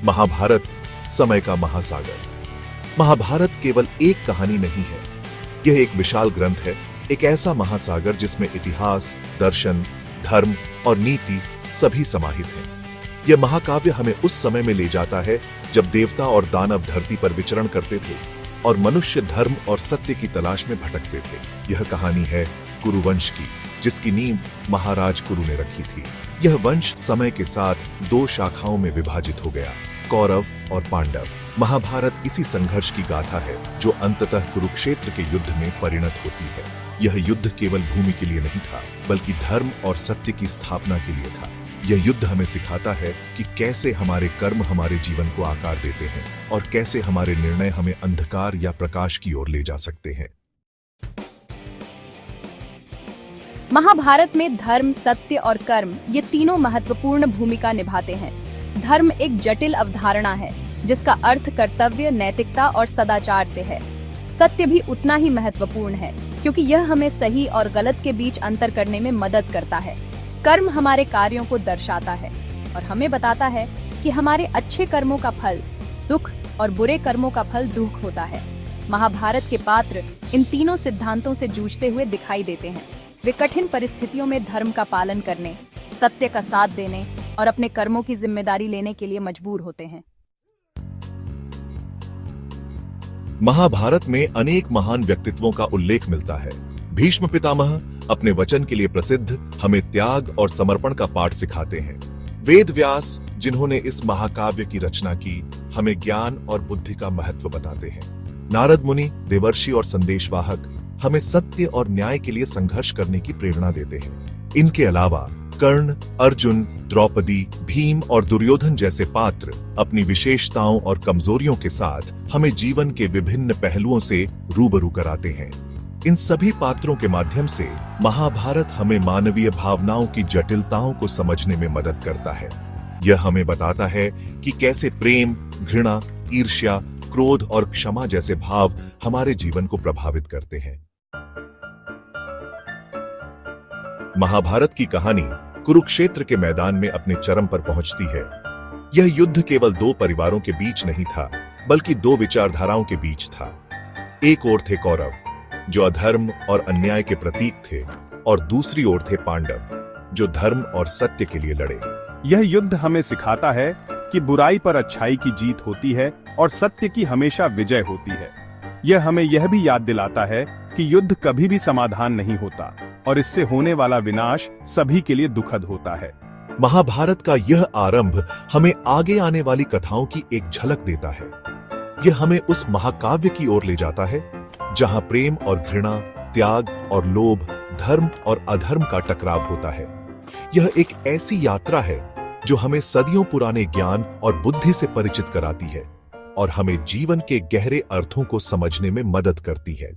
महाभारत समय का महासागर। महाभारत केवल एक कहानी नहीं है, यह एक विशाल ग्रंथ है, एक ऐसा महासागर जिसमें इतिहास, दर्शन, धर्म और नीति सभी समाहित हैं। यह महाकाव्य हमें उस समय में ले जाता है जब देवता और दानव धरती पर विचरण करते थे और मनुष्य धर्म और सत्य की तलाश में भटकते थे। यह कहानी है कुरुवंश की, जिसकी नींव महाराज कुरु ने रखी थी। यह वंश समय के साथ दो शाखाओं में विभाजित हो गया, कौरव और पांडव। महाभारत इसी संघर्ष की गाथा है जो अंततः कुरुक्षेत्र के युद्ध में परिणत होती है। यह युद्ध केवल भूमि के लिए नहीं था, बल्कि धर्म और सत्य की स्थापना के लिए था। यह युद्ध हमें सिखाता है कि कैसे हमारे कर्म हमारे जीवन को आकार देते हैं और कैसे हमारे निर्णय हमें अंधकार या प्रकाश की ओर ले जा सकते हैं। महाभारत में धर्म, सत्य और कर्म ये तीनों महत्वपूर्ण भूमिका निभाते हैं। धर्म एक जटिल अवधारणा है जिसका अर्थ कर्तव्य, नैतिकता और सदाचार से है। सत्य भी उतना ही महत्वपूर्ण है क्योंकि यह हमें सही और गलत के बीच अंतर करने में मदद करता है। कर्म हमारे कार्यों को दर्शाता है और हमें बताता है कि हमारे अच्छे कर्मों का फल सुख और बुरे कर्मों का फल दुख होता है। महाभारत के पात्र इन तीनों सिद्धांतों से जूझते हुए दिखाई देते हैं। वे कठिन परिस्थितियों में धर्म का पालन करने, सत्य का साथ देने और अपने कर्मों की जिम्मेदारी लेने के लिए मजबूर होते हैं। महाभारत में अनेक महान व्यक्तित्वों का उल्लेख मिलता है। भीष्म पितामह अपने वचन के लिए प्रसिद्ध हमें त्याग और समर्पण का पाठ सिखाते हैं। वेद व्यास, जिन्होंने इस महाकाव्य की रचना की, हमें ज्ञान और बुद्धि का महत्व बताते हैं। नारद मुनि, देवर्षि और संदेशवाहक हमें सत्य और न्याय के लिए संघर्ष करने की प्रेरणा देते हैं। इनके अलावा कर्ण, अर्जुन, द्रौपदी, भीम और दुर्योधन जैसे पात्र अपनी विशेषताओं और कमजोरियों के साथ हमें जीवन के विभिन्न पहलुओं से रूबरू कराते हैं। इन सभी पात्रों के माध्यम से महाभारत हमें मानवीय भावनाओं की जटिलताओं को समझने में मदद करता है। यह हमें बताता है कि कैसे प्रेम, घृणा, ईर्ष्या, क्रोध और क्षमा जैसे भाव हमारे जीवन को प्रभावित करते हैं। महाभारत की कहानी कुरुक्षेत्र के मैदान में अपने चरम पर पहुंचती है। यह युद्ध केवल दो परिवारों के बीच नहीं था, बल्कि दो विचारधाराओं के बीच था। एक ओर थे कौरव, जो अधर्म और अन्याय के प्रतीक थे, और दूसरी ओर थे पांडव, जो धर्म और सत्य के लिए लड़े। यह युद्ध हमें सिखाता है कि बुराई पर अच्छाई की जीत होती है और सत्य की हमेशा विजय होती है। यह हमें यह भी याद दिलाता है कि युद्ध कभी भी समाधान नहीं होता और इससे होने वाला विनाश सभी के लिए दुखद होता है। महाभारत का यह आरंभ हमें आगे आने वाली कथाओं की एक झलक देता है। यह हमें उस महाकाव्य की ओर ले जाता है जहां प्रेम और घृणा, त्याग और लोभ, धर्म और अधर्म का टकराव होता है। यह एक ऐसी यात्रा है जो हमें सदियों पुराने ज्ञान और बुद्धि से परिचित कराती है और हमें जीवन के गहरे अर्थों को समझने में मदद करती है।